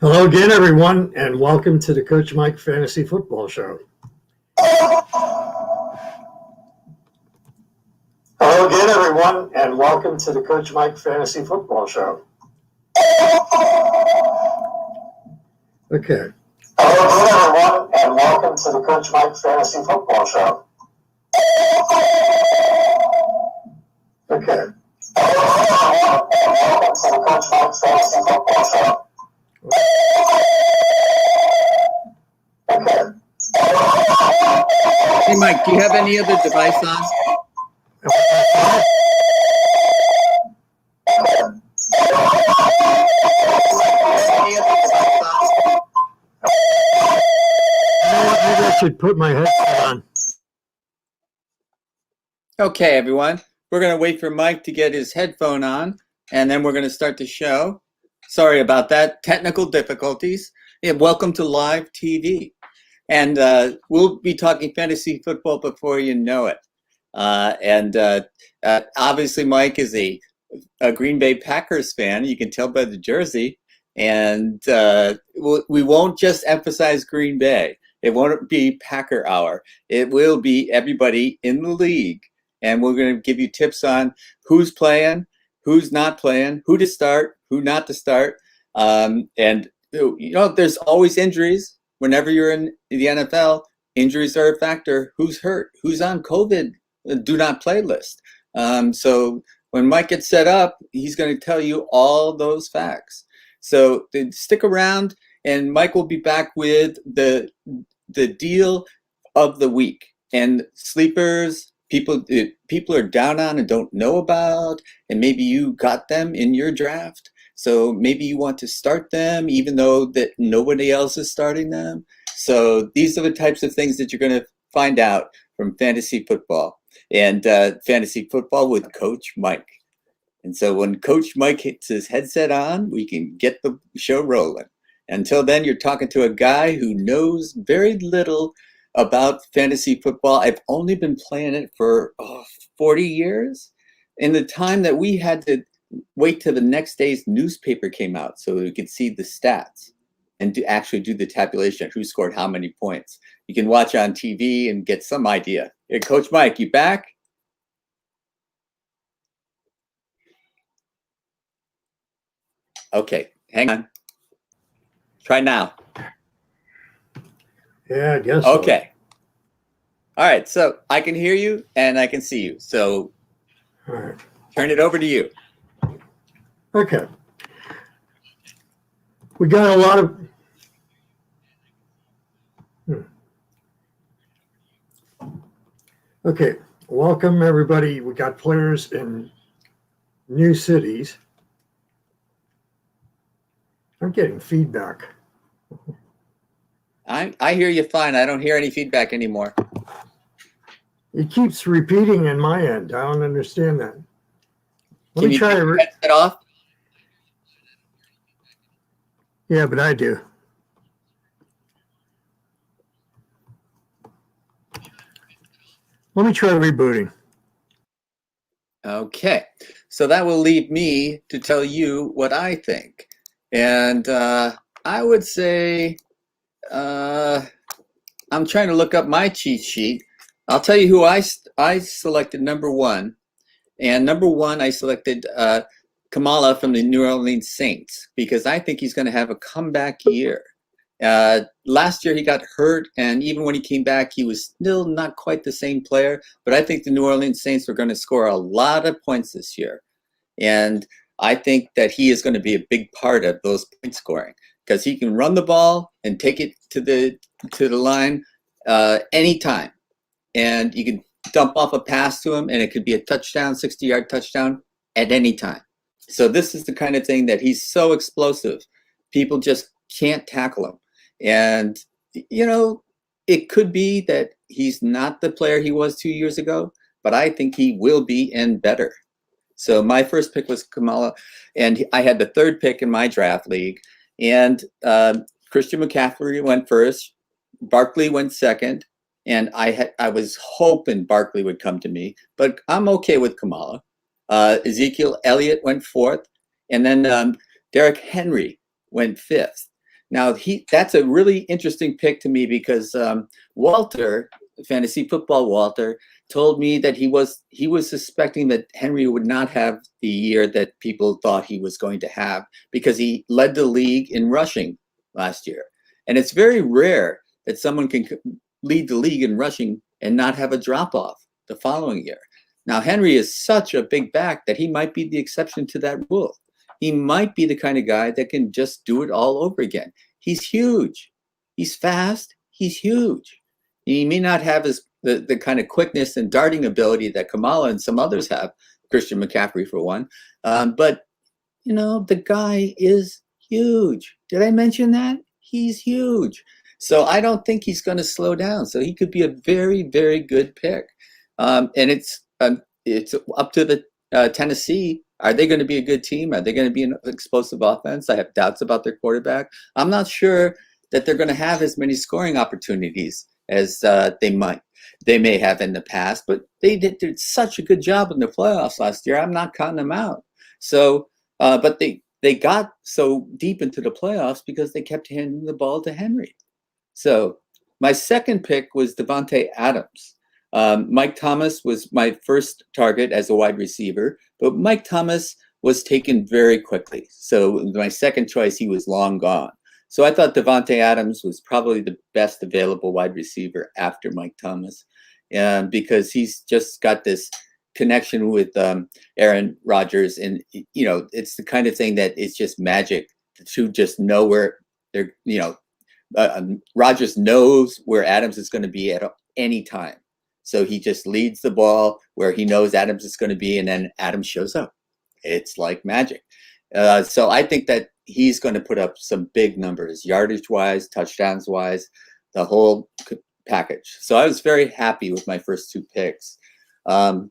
Hello again, everyone, and welcome to the Coach Mike Fantasy Football Show. Hello again, everyone, and welcome to the Coach Mike Fantasy Football Show. Okay. Hello again, everyone, and welcome to the Coach Mike Fantasy Football Show. Okay. Hello again, everyone, and welcome to the Coach Mike Fantasy Football Show. Okay. Hey, Mike, do you have any other device on? Any other device on? Maybe I should put my headset on. Okay, everyone. We're going to wait for Mike to get his headphone on, and then we're going to start the show. Sorry about that. Technical difficulties. Yeah, welcome to live TV. And we'll be talking fantasy football before you know it. Obviously, Mike is a Green Bay Packers fan. You can tell by the jersey. And we won't just emphasize Green Bay. It won't be Packer Hour. It will be everybody in the league. And we're going to give you tips on who's playing, who's not playing, who to start, who not to start. There's always injuries. Whenever you're in the NFL, injuries are a factor. Who's hurt? Who's on COVID? Do not play list. So when Mike gets set up, he's going to tell you all those facts. So stick around, and Mike will be back with the deal of the week and sleepers. People are down on and don't know about, and maybe you got them in your draft. So maybe you want to start them even though that nobody else is starting them. So these are the types of things that you're going to find out from fantasy football and fantasy football with Coach Mike. And so when Coach Mike hits his headset on, we can get the show rolling. Until then, you're talking to a guy who knows very little about fantasy football. I've only been playing it for 40 years. In the time that we had to wait till the next day's newspaper came out so we could see the stats and to actually do the tabulation of who scored how many points. You can watch on TV and get some idea. Hey, Coach Mike, you back? Okay, hang on. Try now. Yeah, I guess so. Okay. All right, so I can hear you and I can see you. So All right. Turn it over to you. Okay. We got a lot of... Okay, welcome everybody. We got players in new cities. I'm getting feedback. I hear you fine. I don't hear any feedback anymore. It keeps repeating in my end. I don't understand that. Let Can me you try take to... your headset off? Yeah, but I do. Let me try rebooting. Okay, so that will leave me to tell you what I think. And I would say, I'm trying to look up my cheat sheet. I'll tell you who I selected number one. And number one, I selected Kamala from the New Orleans Saints because I think he's going to have a comeback year. Last year he got hurt, and even when he came back, he was still not quite the same player. But I think the New Orleans Saints are going to score a lot of points this year. And I think that he is going to be a big part of those point scoring because he can run the ball and take it to the line anytime. And you can dump off a pass to him, and it could be a touchdown, 60-yard touchdown at any time. So this is the kind of thing that he's so explosive. People just can't tackle him. And, you know, it could be that he's not the player he was 2 years ago, but I think he will be and better. So my first pick was Kamala, and I had the third pick in my draft league. And Christian McCaffrey went first. Barkley went second. And I was hoping Barkley would come to me, but I'm okay with Kamala. Ezekiel Elliott went fourth. And then Derrick Henry went fifth. Now that's a really interesting pick to me because Walter, fantasy football Walter, told me that he was suspecting that Henry would not have the year that people thought he was going to have because he led the league in rushing last year. And it's very rare that someone can lead the league in rushing and not have a drop off the following year. Now, Henry is such a big back that he might be the exception to that rule. He might be the kind of guy that can just do it all over again. He's huge. He's fast. He's huge. He may not have the kind of quickness and darting ability that Kamala and some others have, Christian McCaffrey for one. But, the guy is huge. Did I mention that? He's huge. So I don't think he's going to slow down. So he could be a very, very good pick. And it's up to the Tennessee. Are they going to be a good team? Are they going to be an explosive offense? I have doubts about their quarterback. I'm not sure that they're going to have as many scoring opportunities as they may have in the past, but they did such a good job in the playoffs last year. I'm not counting them out. So, but they got so deep into the playoffs because they kept handing the ball to Henry. So my second pick was Devonte Adams. Mike Thomas was my first target as a wide receiver, but Mike Thomas was taken very quickly. So my second choice, he was long gone. So I thought Devonte Adams was probably the best available wide receiver after Mike Thomas, because he's just got this connection with Aaron Rodgers, and it's the kind of thing that is just magic to just know where they're. Rodgers knows where Adams is going to be at any time. So he just leads the ball where he knows Adams is going to be, and then Adams shows up. It's like magic. So I think that he's going to put up some big numbers, yardage-wise, touchdowns-wise, the whole package. So I was very happy with my first two picks. And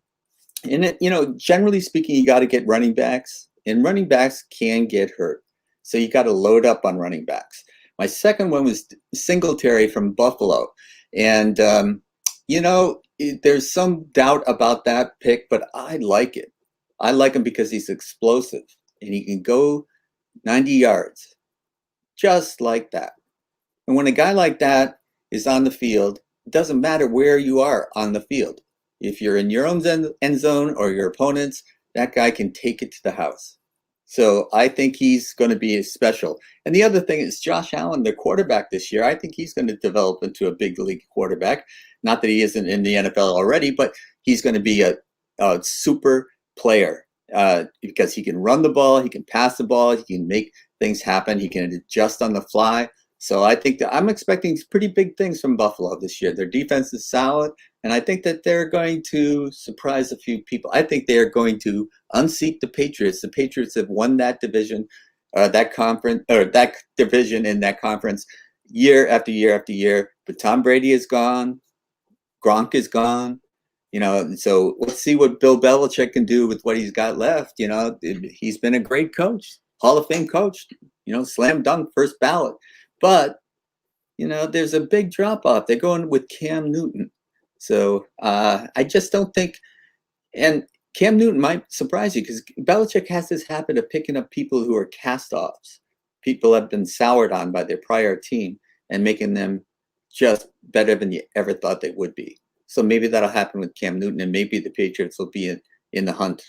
generally speaking, you got to get running backs, and running backs can get hurt. So you got to load up on running backs. My second one was Singletary from Buffalo. And, there's some doubt about that pick, but I like it. I like him because he's explosive and he can go 90 yards, just like that. And when a guy like that is on the field, it doesn't matter where you are on the field. If you're in your own end zone or your opponent's, that guy can take it to the house. So I think he's going to be special. And the other thing is Josh Allen, the quarterback this year. I think he's going to develop into a big league quarterback. Not that he isn't in the NFL already, but he's going to be a super player because he can run the ball, he can pass the ball, he can make things happen, he can adjust on the fly. So I think that I'm expecting pretty big things from Buffalo this year. Their defense is solid, and I think that they're going to surprise a few people. I think they are going to unseat the Patriots. The Patriots have won that division, that conference, or that division in that conference year after year after year. But Tom Brady is gone. Gronk is gone. So let's see what Bill Belichick can do with what he's got left. He's been a great coach, Hall of Fame coach, slam dunk, first ballot. But, there's a big drop off. They're going with Cam Newton. So I just don't think, and Cam Newton might surprise you because Belichick has this habit of picking up people who are cast-offs. People have been soured on by their prior team and making them just better than you ever thought they would be. So maybe that'll happen with Cam Newton, and maybe the Patriots will be in the hunt.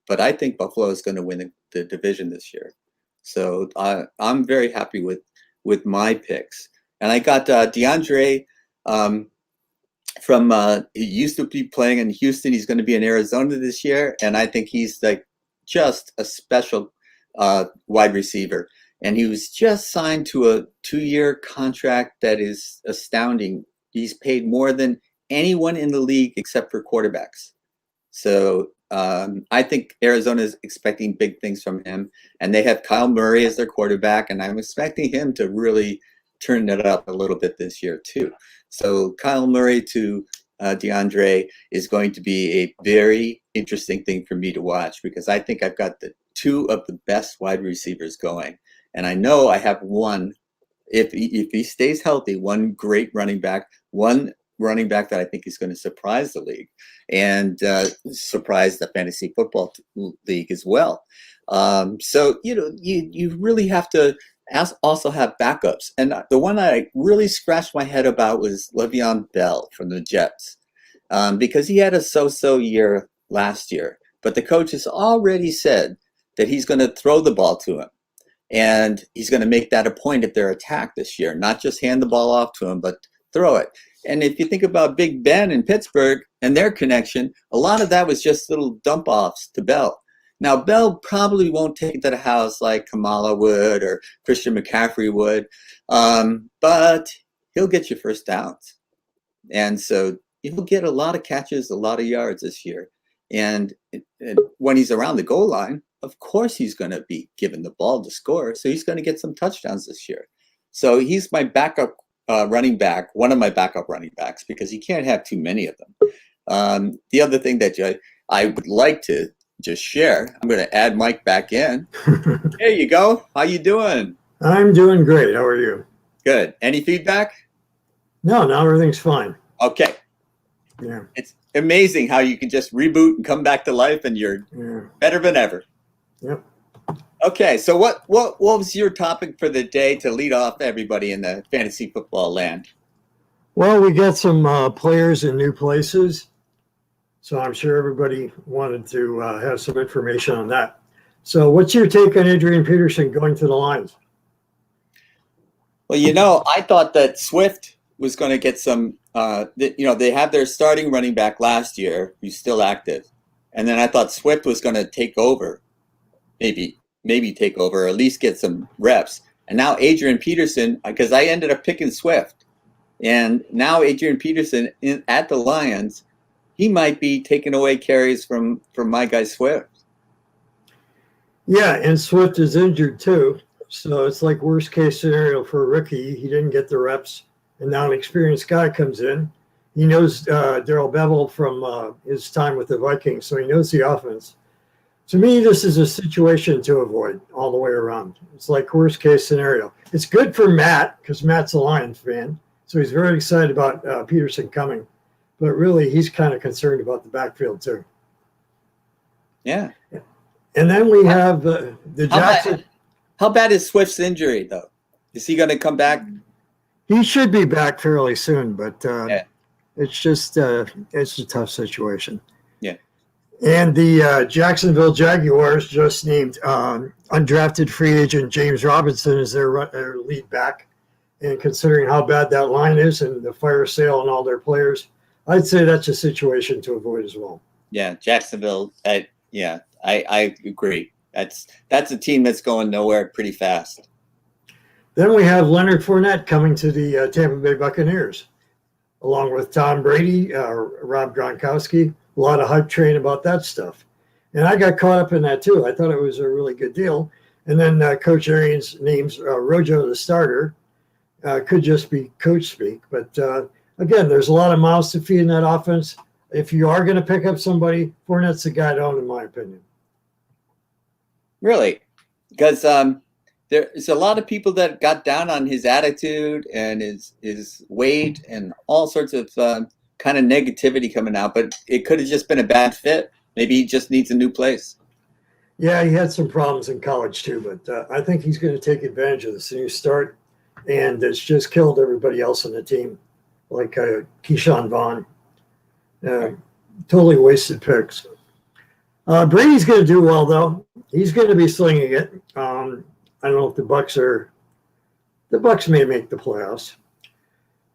But I think Buffalo is going to win the division this year. So I'm very happy with my picks. And I got DeAndre from he used to be playing in Houston. He's going to be in Arizona this year, and I think he's just a special wide receiver. And he was just signed to a 2-year contract that is astounding. He's paid more than anyone in the league except for quarterbacks. So I think Arizona is expecting big things from him, and they have Kyle Murray as their quarterback, and I'm expecting him to really turn it up a little bit this year too. So Kyle Murray to DeAndre is going to be a very interesting thing for me to watch because I think I've got the two of the best wide receivers going, and I know I have one. If he stays healthy, one great running back, one running back that I think is going to surprise the league and surprise the fantasy football league as well. So you really have to also have backups. And the one I really scratched my head about was Le'Veon Bell from the Jets, because he had a so-so year last year. But the coach has already said that he's going to throw the ball to him. And he's going to make that a point at their attack this year, not just hand the ball off to him, but throw it. And if you think about Big Ben in Pittsburgh and their connection, a lot of that was just little dump offs to Bell. Now, Bell probably won't take it to the house like Kamala would or Christian McCaffrey would, but he'll get you first downs. And so he'll get a lot of catches, a lot of yards this year. And when he's around the goal line, of course he's going to be given the ball to score. So he's going to get some touchdowns this year. So he's my backup running back, one of my backup running backs, because you can't have too many of them. The other thing that I would like to just share, I'm going to add Mike back in. There you go. How you doing? I'm doing great. How are you? Good. Any feedback? No, everything's fine. Okay. Yeah. It's amazing how you can just reboot and come back to life and you're better than ever. Yep. Okay, so what was your topic for the day to lead off everybody in the fantasy football land? Well, we got some players in new places, so I'm sure everybody wanted to have some information on that. So what's your take on Adrian Peterson going to the Lions? Well, I thought that Swift was going to get some, they had their starting running back last year who's still active. And then I thought Swift was going to take over, maybe take over, or at least get some reps. And now Adrian Peterson, because I ended up picking Swift. And now Adrian Peterson at the Lions, he might be taking away carries from my guy Swift. Yeah, and Swift is injured too. So it's like worst case scenario for a rookie. He didn't get the reps, and now an experienced guy comes in. He knows Darrell Bevel from his time with the Vikings, so he knows the offense. To me, this is a situation to avoid all the way around. It's like worst case scenario. It's good for Matt because Matt's a Lions fan, so he's very excited about Peterson coming. But really, he's kind of concerned about the backfield too. Yeah. And then we have the Jackson. How bad is Swift's injury, though? Is he going to come back? He should be back fairly soon, but it's just it's a tough situation. Yeah. And the Jacksonville Jaguars just named undrafted free agent James Robinson as their lead back. And considering how bad that line is and the fire sale and all their players, I'd say that's a situation to avoid as well. Yeah, Jacksonville. I agree. That's a team that's going nowhere pretty fast. Then we have Leonard Fournette coming to the Tampa Bay Buccaneers, along with Tom Brady, Rob Gronkowski. A lot of hype train about that stuff. And I got caught up in that too. I thought it was a really good deal. And then Coach Arians names Rojo the starter. Could just be coach speak. But again, there's a lot of mouths to feed in that offense. If you are going to pick up somebody, Fournette's the guy to own, in my opinion. Really? Because there's a lot of people that got down on his attitude and his weight and all sorts of kind of negativity coming out, but it could have just been a bad fit. Maybe he just needs a new place. Yeah, he had some problems in college too, but I think he's going to take advantage of this new start, and it's just killed everybody else on the team, like Keyshawn Vaughn. Totally wasted picks. Brady's going to do well, though. He's going to be slinging it. I don't know if the Bucs may make the playoffs.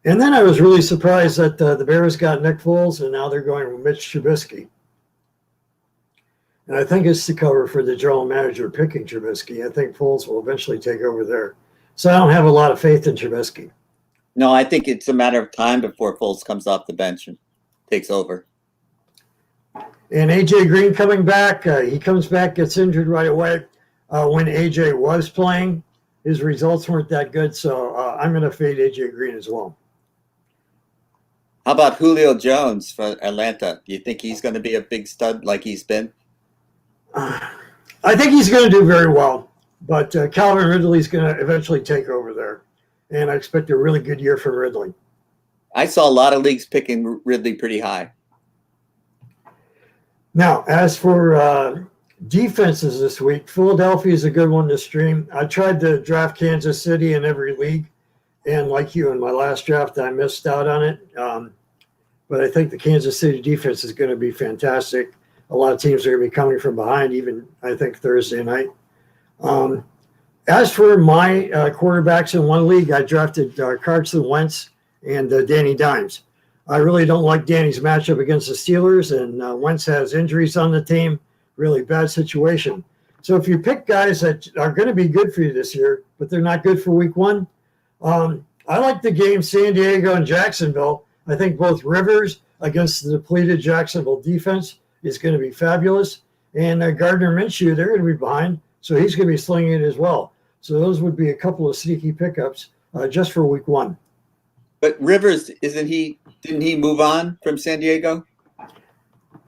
And then I was really surprised that the Bears got Nick Foles, and now they're going with Mitch Trubisky. And I think it's to cover for the general manager picking Trubisky. I think Foles will eventually take over there. So I don't have a lot of faith in Trubisky. No, I think it's a matter of time before Foles comes off the bench and takes over. And A.J. Green coming back. He comes back, gets injured right away. When A.J. was playing, his results weren't that good. So I'm going to fade A.J. Green as well. How about Julio Jones for Atlanta? Do you think he's going to be a big stud like he's been? I think he's going to do very well. But Calvin Ridley's going to eventually take over there. And I expect a really good year from Ridley. I saw a lot of leagues picking Ridley pretty high. Now, as for defenses this week. Philadelphia is a good one to stream. I tried to draft Kansas City in every league, and like you, in my last draft, I missed out on it. But I think the Kansas City defense is going to be fantastic. A lot of teams are going to be coming from behind, even I think Thursday night. As for my quarterbacks in one league, I drafted Carson Wentz and Danny Dimes. I really don't like Danny's matchup against the Steelers, and Wentz has injuries on the team. Really bad situation. So if you pick guys that are going to be good for you this year, but they're not good for week one, I like the game San Diego and Jacksonville. I think both Rivers against the depleted Jacksonville defense is going to be fabulous. And Gardner Minshew, they're going to be behind, so he's going to be slinging it as well. So those would be a couple of sneaky pickups just for week one. But Rivers, didn't he move on from San Diego?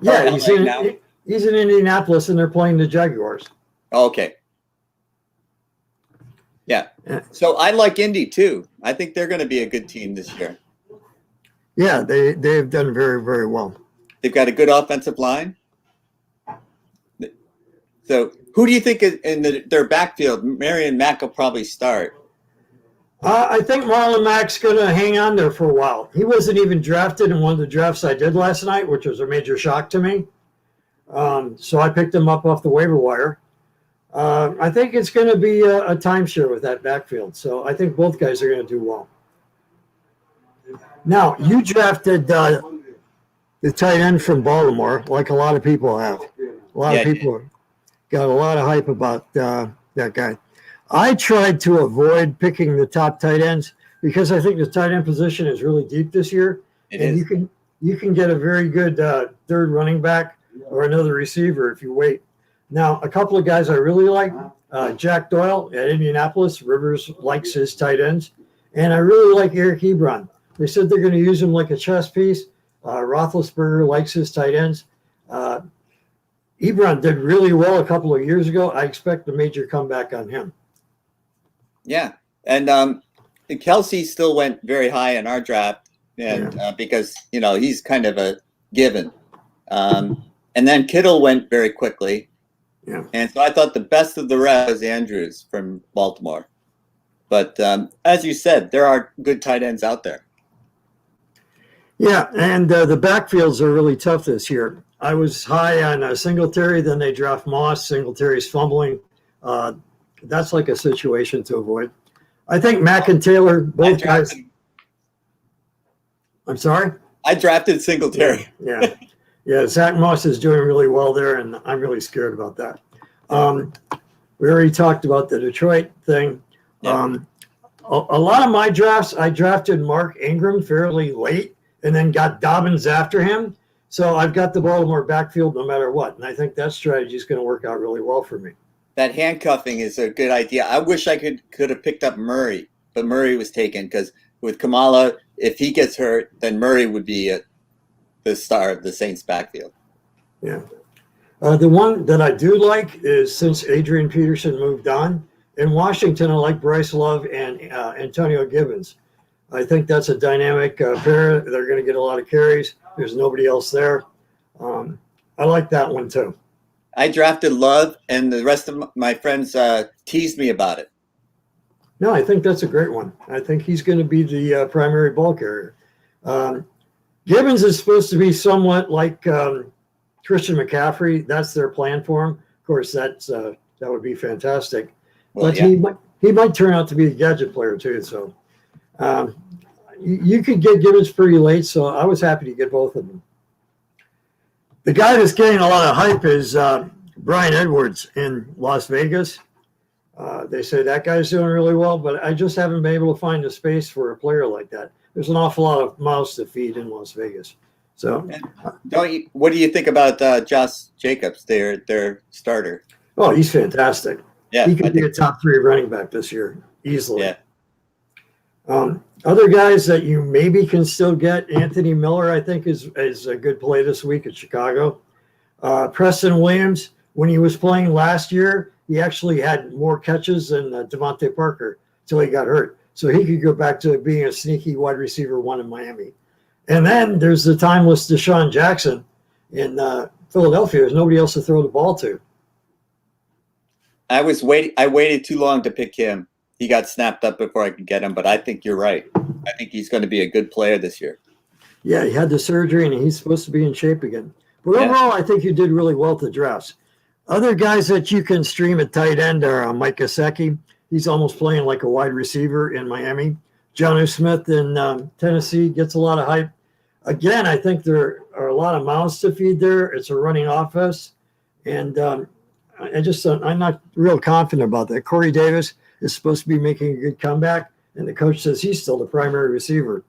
Yeah, he's in Indianapolis, and they're playing the Jaguars. Oh, okay. Yeah. So I like Indy too. I think they're going to be a good team this year. Yeah, they've done very, very well. They've got a good offensive line. So who do you think is in their backfield? Marion Mack will probably start. I think Marlon Mack's going to hang on there for a while. He wasn't even drafted in one of the drafts I did last night, which was a major shock to me. So I picked him up off the waiver wire. I think it's going to be a timeshare with that backfield. So I think both guys are going to do well. Now, you drafted the tight end from Baltimore, like a lot of people have. A lot of people got a lot of hype about that guy. I tried to avoid picking the top tight ends because I think the tight end position is really deep this year. You can get a very good third running back or another receiver if you wait. Now, a couple of guys I really like, Jack Doyle at Indianapolis. Rivers likes his tight ends. And I really like Eric Hebron. They said they're going to use him like a chess piece. Roethlisberger likes his tight ends. Hebron did really well a couple of years ago. I expect a major comeback on him. Yeah. And Kelsey still went very high in our draft and because, he's kind of a given. And then Kittle went very quickly. Yeah. And so I thought the best of the rest was Andrews from Baltimore. But as you said, there are good tight ends out there. Yeah, and the backfields are really tough this year. I was high on Singletary, then they draft Moss. Singletary's fumbling. That's like a situation to avoid. I think Mack and Taylor, both guys. I'm sorry? I drafted Singletary. Yeah, Zach Moss is doing really well there, and I'm really scared about that. We already talked about the Detroit thing. Yeah. A lot of my drafts, I drafted Mark Ingram fairly late and then got Dobbins after him. So I've got the Baltimore backfield no matter what, and I think that strategy is going to work out really well for me. That handcuffing is a good idea. I wish I could have picked up Murray, but Murray was taken because with Kamala, if he gets hurt, then Murray would be the star of the Saints backfield. Yeah. The one that I do like is since Adrian Peterson moved on, in Washington, I like Bryce Love and Antonio Gibbons. I think that's a dynamic pair. They're going to get a lot of carries. There's nobody else there. I like that one too. I drafted Love, and the rest of my friends teased me about it. No, I think that's a great one. I think he's going to be the primary ball carrier. Gibbons is supposed to be somewhat like Christian McCaffrey. That's their plan for him. Of course, that would be fantastic. Well, but he might turn out to be a gadget player too. So you could get Gibbons pretty late. So I was happy to get both of them. The guy that's getting a lot of hype is Brian Edwards in Las Vegas. They say that guy's doing really well, but I just haven't been able to find the space for a player like that. There's an awful lot of mouths to feed in Las Vegas. So, what do you think about Josh Jacobs, their starter? Oh, he's fantastic. Yeah, he could be a top 3 running back this year easily. Yeah. Other guys that you maybe can still get, Anthony Miller, I think is a good play this week at Chicago. Preston Williams, when he was playing last year, he actually had more catches than Devontae Parker until he got hurt. So he could go back to being a sneaky wide receiver 1 in Miami. And then there's the timeless Deshaun Jackson in Philadelphia. There's nobody else to throw the ball to. I waited too long to pick him. He got snapped up before I could get him, but I think you're right. I think he's going to be a good player this year. Yeah, he had the surgery, and he's supposed to be in shape again. But overall, I think you did really well to drafts. Other guys that you can stream at tight end are Mike Gesicki. He's almost playing like a wide receiver in Miami. Jonnu Smith in Tennessee gets a lot of hype. Again, I think there are a lot of mouths to feed there. It's a running offense. And I'm not real confident about that. Corey Davis is supposed to be making a good comeback, and the coach says he's still the primary receiver.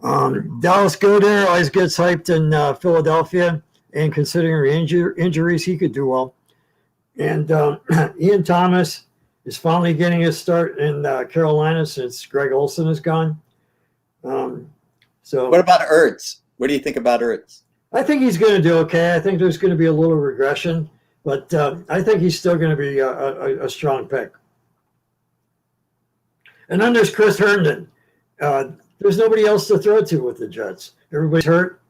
Dallas Goedert always gets hyped in Philadelphia, and considering injuries, he could do well. And Ian Thomas is finally getting his start in Carolina since Greg Olsen is gone. So what about Ertz? What do you think about Ertz? I think he's going to do okay. I think there's going to be a little regression, but I think he's still going to be a strong pick. And then there's Chris Herndon. There's nobody else to throw to with the Jets. Everybody's hurt.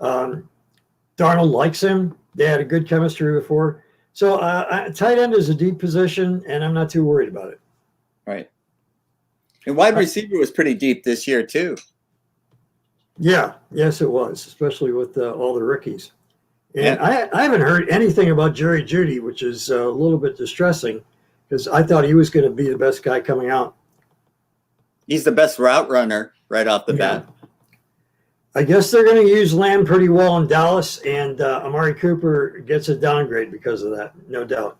Darnold likes him. They had a good chemistry before. So tight end is a deep position, and I'm not too worried about it. Right. And wide receiver was pretty deep this year, too. Yeah. Yes, it was, especially with all the rookies. And Yeah. I haven't heard anything about Jerry Judy, which is a little bit distressing because I thought he was going to be the best guy coming out. He's the best route runner right off the bat. I guess they're going to use Lamb pretty well in Dallas, and Amari Cooper gets a downgrade because of that, no doubt.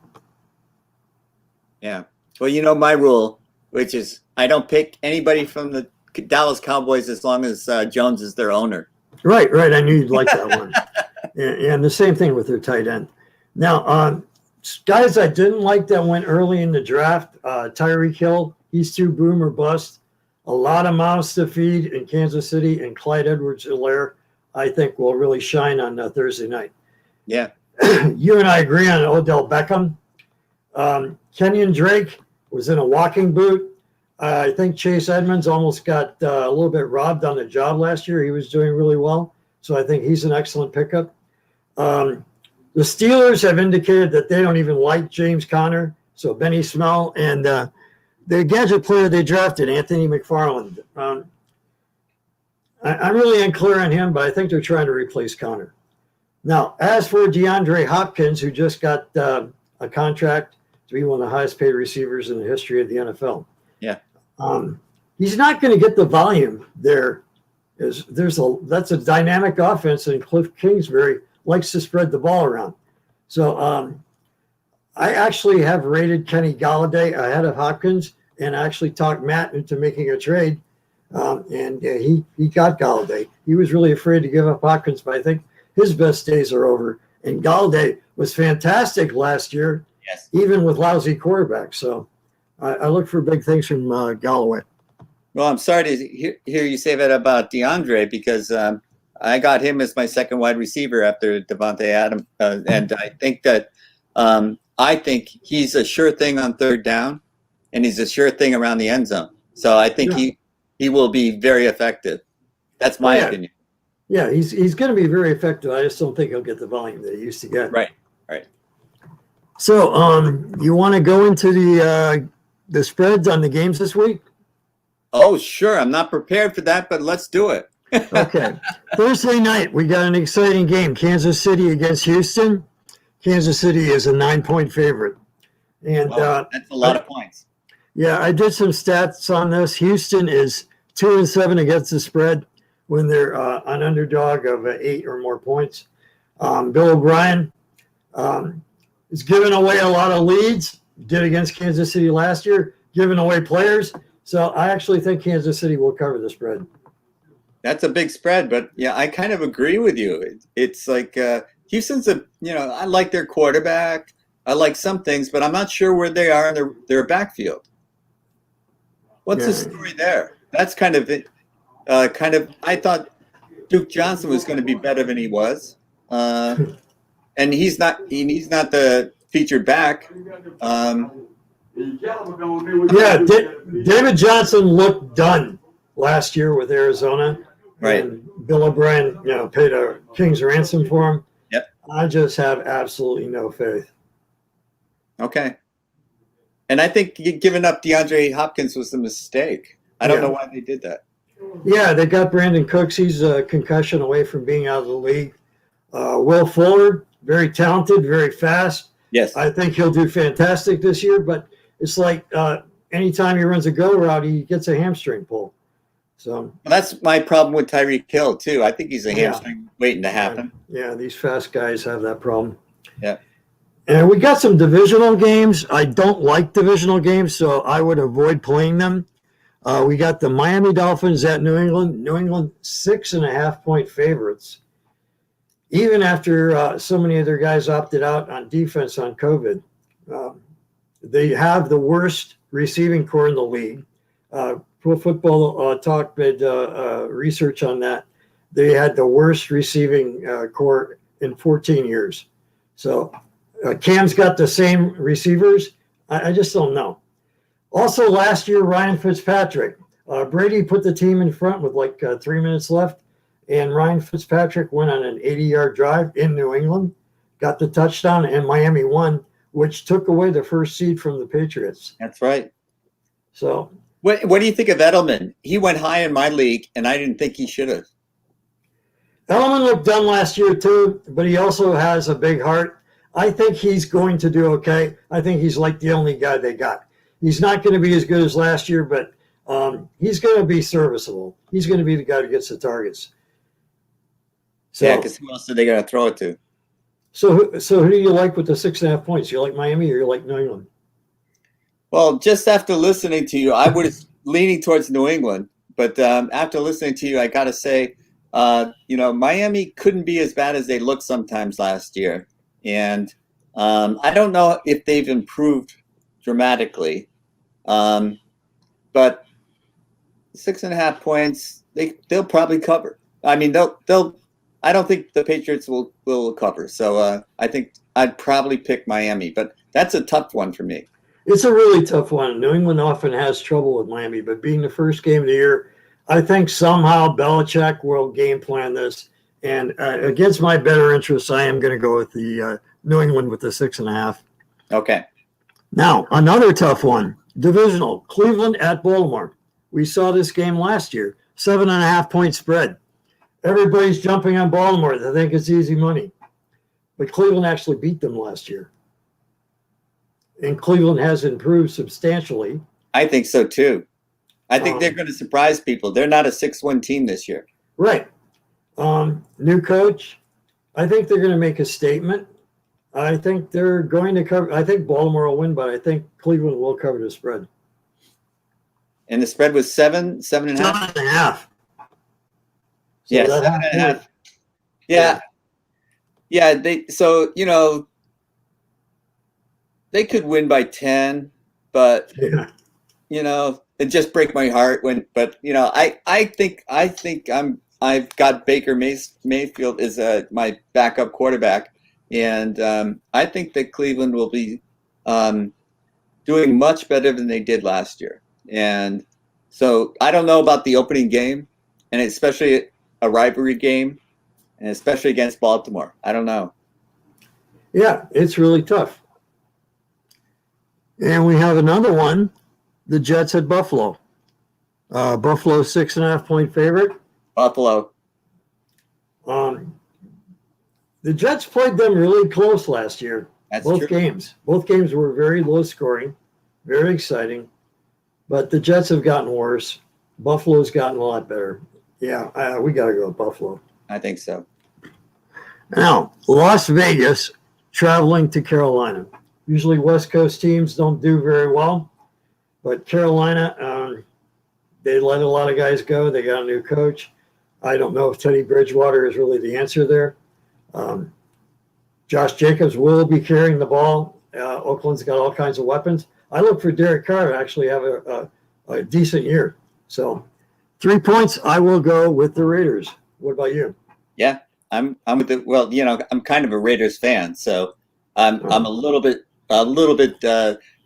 Yeah. Well, you know my rule, which is I don't pick anybody from the Dallas Cowboys as long as Jones is their owner. Right. I knew you'd like that one. And the same thing with their tight end. Now, guys I didn't like that went early in the draft, Tyreek Hill, he's too boom or bust. A lot of mouths to feed in Kansas City, and Clyde Edwards-Helaire, I think, will really shine on Thursday night. Yeah. You and I agree on Odell Beckham. Kenyon Drake was in a walking boot. I think Chase Edmonds almost got a little bit robbed on the job last year. He was doing really well. So I think he's an excellent pickup. The Steelers have indicated that they don't even like James Conner. So Benny Snell and the gadget player they drafted, Anthony McFarland. I'm really unclear on him, but I think they're trying to replace Conner. Now, as for DeAndre Hopkins, who just got a contract to be one of the highest paid receivers in the history of the NFL. Yeah. He's not going to get the volume there. That's a dynamic offense, and Cliff Kingsbury likes to spread the ball around. So I actually have rated Kenny Golladay ahead of Hopkins, and I actually talked Matt into making a trade, and he got Golladay. He was really afraid to give up Hopkins, but I think his best days are over. And Golladay was fantastic last year, Yes. even with lousy quarterbacks. So I look for big things from Golladay. Well, I'm sorry to hear you say that about DeAndre because I got him as my second wide receiver after Devonte Adams, and I think that I think he's a sure thing on third down, and he's a sure thing around the end zone. So I think he will be very effective. That's my opinion. Yeah, he's going to be very effective. I just don't think he'll get the volume that he used to get. Right. So you want to go into the spreads on the games this week? Oh, sure. I'm not prepared for that, but let's do it. Okay. Thursday night, we got an exciting game. Kansas City against Houston. Kansas City is a 9-point favorite. And that's a lot of points. Yeah, I did some stats on this. Houston is 2-7 against the spread when they're an underdog of 8 or more points. Bill O'Brien is giving away a lot of leads. Did against Kansas City last year, giving away players. So I actually think Kansas City will cover the spread. That's a big spread, but yeah, I kind of agree with you. It's like Houston's I like their quarterback. I like some things, but I'm not sure where they are in their backfield. What's the story there? That's kind of it. I thought Duke Johnson was going to be better than he was, and he's not. He's not the featured back. David Johnson looked done last year with Arizona. Right. And Bill O'Brien, paid a king's ransom for him. Yep. I just have absolutely no faith. Okay. And I think giving up DeAndre Hopkins was a mistake. I don't know why they did that. Yeah, they got Brandon Cooks. He's a concussion away from being out of the league. Will Fuller, very talented, very fast. Yes. I think he'll do fantastic this year, but it's like anytime he runs a go route, he gets a hamstring pull. So that's my problem with Tyreek Hill, too. I think he's a hamstring waiting to happen. Yeah, these fast guys have that problem. Yeah. And we got some divisional games. I don't like divisional games, so I would avoid playing them. We got the Miami Dolphins at New England. New England 6.5-point favorites. Even after so many of their guys opted out on defense on COVID. They have the worst receiving core in the league. Pro Football Talk did research on that. They had the worst receiving core in 14 years. So Cam's got the same receivers. I just don't know. Also, last year, Ryan Fitzpatrick. Brady put the team in front with like 3 minutes left, and Ryan Fitzpatrick went on an 80-yard drive in New England, got the touchdown, and Miami won, which took away the first seed from the Patriots. That's right. So, what do you think of Edelman? He went high in my league, and I didn't think he should have. Edelman looked done last year too, but he also has a big heart. I think he's going to do okay. I think he's like the only guy they got. He's not going to be as good as last year, but he's going to be serviceable. He's going to be the guy who gets the targets. So, yeah, because who else are they going to throw it to? So who do you like with the 6.5 points? You like Miami or you like New England? Well, just after listening to you, I was leaning towards New England. But after listening to you, I got to say, Miami couldn't be as bad as they looked sometimes last year. And I don't know if they've improved dramatically. But 6.5 points, they'll probably cover. I mean, they'll. I don't think the Patriots will cover. So I think I'd probably pick Miami. But that's a tough one for me. It's a really tough one. New England often has trouble with Miami, but being the first game of the year, I think somehow Belichick will game plan this. And against my better interests, I am going to go with the New England with the 6.5. Okay. Now, another tough one, divisional, Cleveland at Baltimore. We saw this game last year, 7.5-point spread. Everybody's jumping on Baltimore. They think it's easy money. But Cleveland actually beat them last year. And Cleveland has improved substantially. I think so, too. I think they're going to surprise people. They're not a 6-1 team this year. Right. New coach. I think they're going to make a statement. I think they're going to cover. I think Baltimore will win, but I think Cleveland will cover the spread. And the spread was 7.5? 7.5. So yeah, 7.5. Yeah. Yeah, they could win by 10, but it just break my heart I think I've got Baker Mayfield as my backup quarterback, and I think that Cleveland will be doing much better than they did last year. And so I don't know about the opening game, and especially a rivalry game, and especially against Baltimore. I don't know. Yeah, it's really tough. And we have another one, the Jets at Buffalo. Buffalo 6.5-point favorite. Buffalo. The Jets played them really close last year. That's Both true. games. Both games were very low scoring, very exciting. But the Jets have gotten worse. Buffalo's gotten a lot better. Yeah, we got to go with Buffalo. I think so. Now, Las Vegas traveling to Carolina. Usually West Coast teams don't do very well. But Carolina, they let a lot of guys go. They got a new coach. I don't know if Teddy Bridgewater is really the answer there. Josh Jacobs will be carrying the ball. Oakland's got all kinds of weapons. I look for Derek Carr to actually have a decent year. So 3 points, I will go with the Raiders. What about you? Yeah, I'm with the. Well, I'm kind of a Raiders fan, so I'm a little bit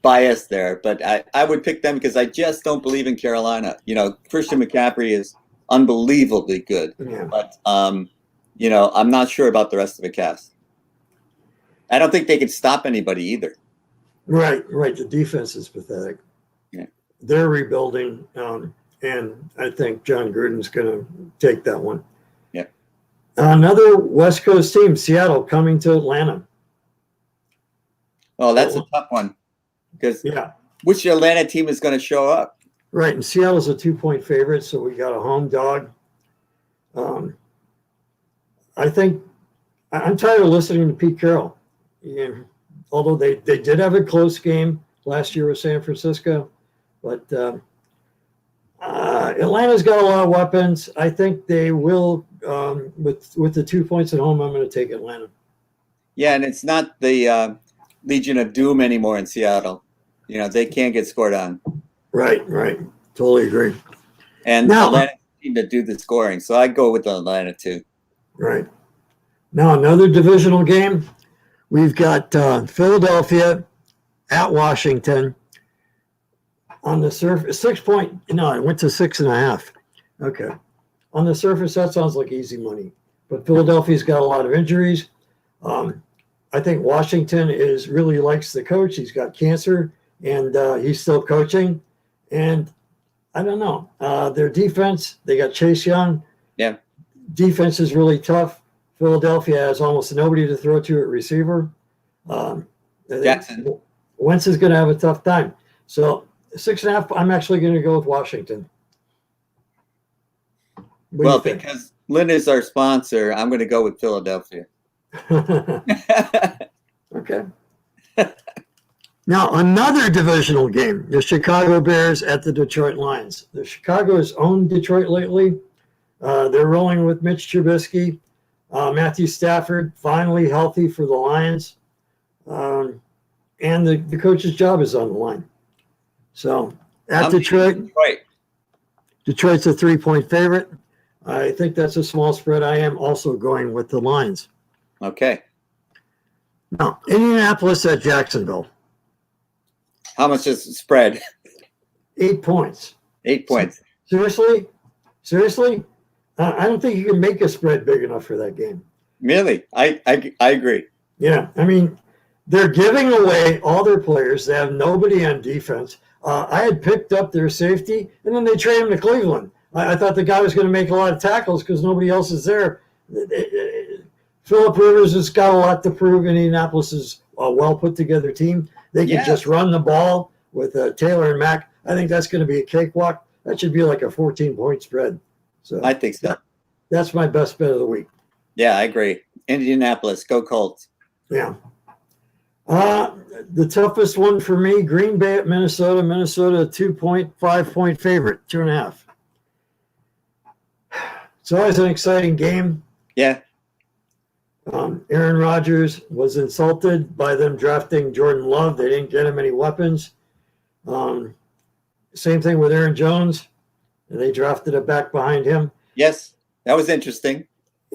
biased there, but I would pick them because I just don't believe in Carolina. Christian McCaffrey is unbelievably good, but I'm not sure about the rest of the cast. I don't think they can stop anybody either. Right. The defense is pathetic. Yeah. They're rebuilding, and I think John Gruden's going to take that one. Yeah. Another West Coast team, Seattle, coming to Atlanta. Well, that's a tough one because Yeah. which Atlanta team is going to show up? Right, and Seattle's a 2-point favorite, so we got a home dog. I think I'm tired of listening to Pete Carroll. Yeah, although they did have a close game last year with San Francisco, but Atlanta's got a lot of weapons. I think they will, with the 2 points at home, I'm going to take Atlanta. Yeah, and it's not the Legion of Doom anymore in Seattle. They can't get scored on. Right. Totally agree. And Now, Atlanta seem to do the scoring, so I go with Atlanta too. Right. Now, another divisional game. We've got Philadelphia at Washington. On the surface, 6 point. No, it went to 6.5. Okay. On the surface, that sounds like easy money. But Philadelphia's got a lot of injuries. I think Washington really likes the coach. He's got cancer, and he's still coaching. And I don't know. Their defense, they got Chase Young. Yeah. Defense is really tough. Philadelphia has almost nobody to throw to at receiver. Jackson. Wentz is going to have a tough time. So 6.5, I'm actually going to go with Washington. Well, because Lynn is our sponsor, I'm going to go with Philadelphia. Okay. Now, another divisional game, the Chicago Bears at the Detroit Lions. The Chicago has owned Detroit lately. They're rolling with Mitch Trubisky. Matthew Stafford, finally healthy for the Lions. And the coach's job is on the line. So, at Detroit, Detroit's a 3-point favorite. I think that's a small spread. I am also going with the Lions. Okay. Now, Indianapolis at Jacksonville. How much is the spread? 8 points. 8 points. Seriously? I don't think you can make a spread big enough for that game. Really? I agree. Yeah. I mean, they're giving away all their players. They have nobody on defense. I had picked up their safety, and then they trade him to Cleveland. I thought the guy was going to make a lot of tackles because nobody else is there. Phillip Rivers has got a lot to prove. Indianapolis is a well put together team. They can just run the ball with Taylor and Mack. I think that's going to be a cakewalk. That should be like a 14-point spread. So I think so. That's my best bet of the week. Yeah, I agree. Indianapolis, go Colts. Yeah. The toughest one for me, Green Bay at Minnesota. Minnesota, 2.5-point favorite, 2.5. It's always an exciting game. Yeah. Aaron Rodgers was insulted by them drafting Jordan Love. They didn't get him any weapons. Same thing with Aaron Jones. They drafted a back behind him. Yes, that was interesting.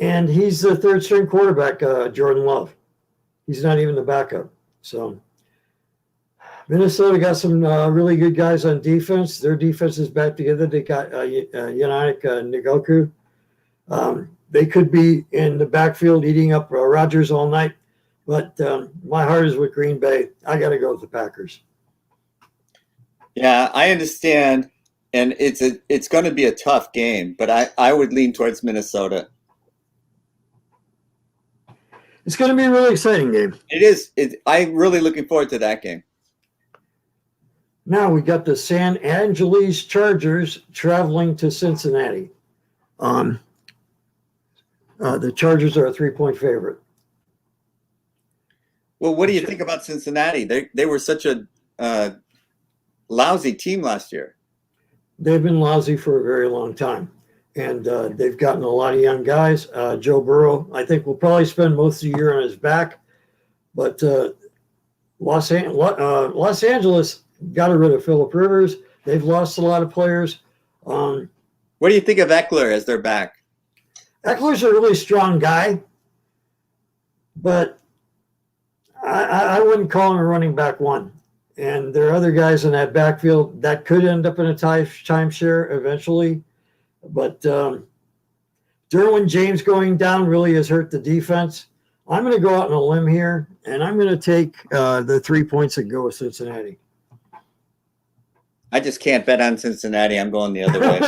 And he's the third-string quarterback, Jordan Love. He's not even the backup. So Minnesota got some really good guys on defense. Their defense is back together. They got Yannick Ngakoue. They could be in the backfield eating up Rodgers all night. But my heart is with Green Bay. I got to go with the Packers. Yeah, I understand. And it's going to be a tough game, but I would lean towards Minnesota. It's going to be a really exciting game. It is. I'm really looking forward to that game. Now we got the San Angelese Chargers traveling to Cincinnati. The Chargers are a 3-point favorite. Well, what do you think about Cincinnati? They were such a lousy team last year. They've been lousy for a very long time, and they've gotten a lot of young guys. Joe Burrow, I think, will probably spend most of the year on his back, but Los Angeles got rid of Phillip Rivers. They've lost a lot of players. What do you think of Eckler as their back? Eckler's a really strong guy, but I wouldn't call him a running back one. And there are other guys in that backfield that could end up in a timeshare eventually. But Derwin James going down really has hurt the defense. I'm going to go out on a limb here, and I'm going to take the 3 points and go with Cincinnati. I just can't bet on Cincinnati. I'm going the other way.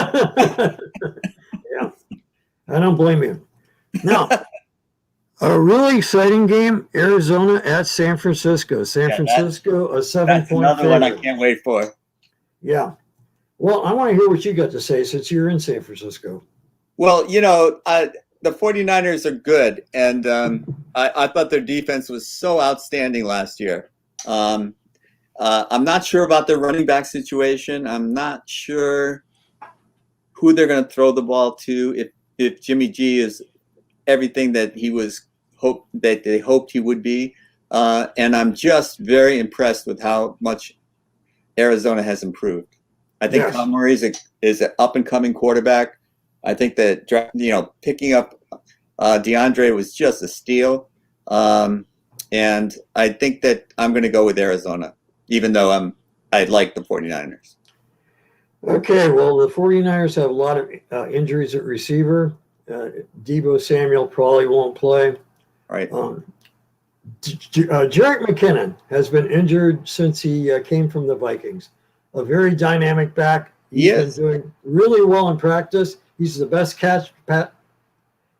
Yeah, I don't blame you. Now, a really exciting game, Arizona at San Francisco. San Francisco, a 7-point That's another favorite. one I can't wait for. Yeah. Well, I want to hear what you got to say since you're in San Francisco. Well, the 49ers are good, and I thought their defense was so outstanding last year. I'm not sure about their running back situation. I'm not sure who they're going to throw the ball to if Jimmy G is everything that they hoped he would be. And I'm just very impressed with how much Arizona has improved. I think Kyle Murray is an up-and-coming quarterback. I think that picking up DeAndre was just a steal, and I think that I'm going to go with Arizona, even though I like the 49ers. Okay, well, the 49ers have a lot of injuries at receiver. Deebo Samuel probably won't play. Right. Jerick McKinnon has been injured since he came from the Vikings. A very dynamic back. He's been doing really well in practice. He's the best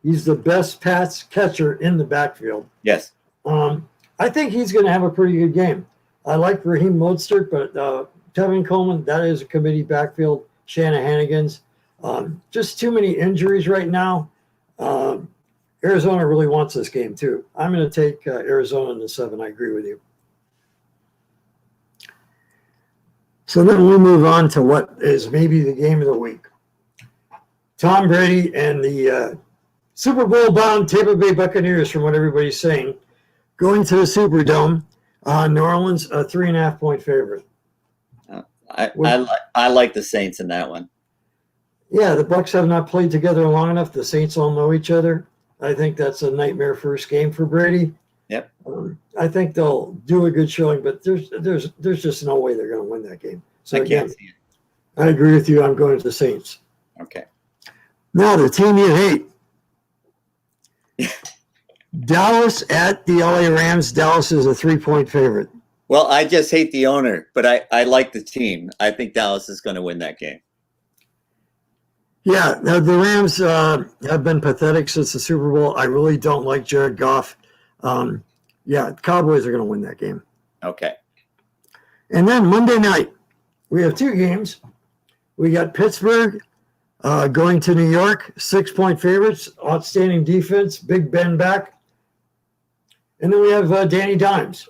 He's the best pass catcher in the backfield. Yes. I think he's going to have a pretty good game. I like Raheem Mostert, but Tevin Coleman, that is a committee backfield. Shanahanigans. Just too many injuries right now. Arizona really wants this game too. I'm going to take Arizona in the 7. I agree with you. So then we move on to what is maybe the game of the week. Tom Brady and the Super Bowl bound Tampa Bay Buccaneers, from what everybody's saying, going to the Superdome. New Orleans, a 3.5-point favorite. I like the Saints in that one. Yeah, the Bucs have not played together long enough. The Saints all know each other. I think that's a nightmare first game for Brady. Yep. I think they'll do a good showing, but there's just no way they're going to win that game. So I can't see it. I agree with you. I'm going to the Saints. Okay. Now the team you hate. Dallas at the LA Rams. Dallas is a 3-point favorite. Well, I just hate the owner, but I like the team. I think Dallas is going to win that game. Yeah, the Rams have been pathetic since the Super Bowl. I really don't like Jared Goff. The Cowboys are going to win that game. Okay. And then Monday night, we have 2 games. We got Pittsburgh going to New York, 6-point favorites, outstanding defense, Big Ben back. And then we have Danny Dimes.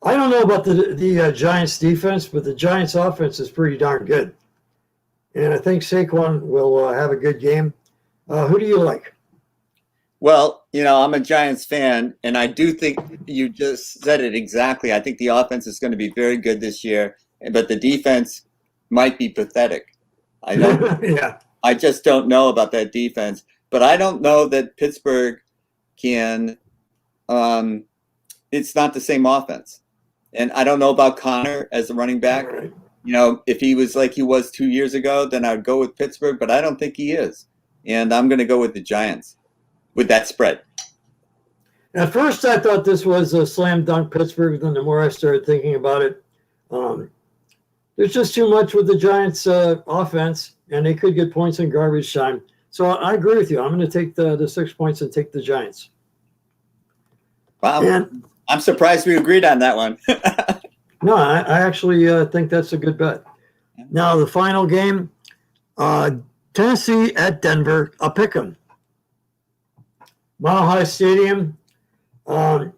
I don't know about the Giants defense, but the Giants offense is pretty darn good. And I think Saquon will have a good game. Who do you like? Well, I'm a Giants fan, and I do think you just said it exactly. I think the offense is going to be very good this year, but the defense might be pathetic. I just don't know about that defense. But I don't know that Pittsburgh can it's not the same offense. And I don't know about Connor as a running back. Right. If he was like he was 2 years ago, then I would go with Pittsburgh, but I don't think he is. And I'm going to go with the Giants with that spread. At first, I thought this was a slam dunk Pittsburgh. Then the more I started thinking about it, there's just too much with the Giants' offense, and they could get points in garbage time. So I agree with you. I'm going to take the 6 points and take the Giants. Wow. And I'm surprised we agreed on that one. no, I actually think that's a good bet. Now, the final game, Tennessee at Denver, a pick 'em. Mile High Stadium.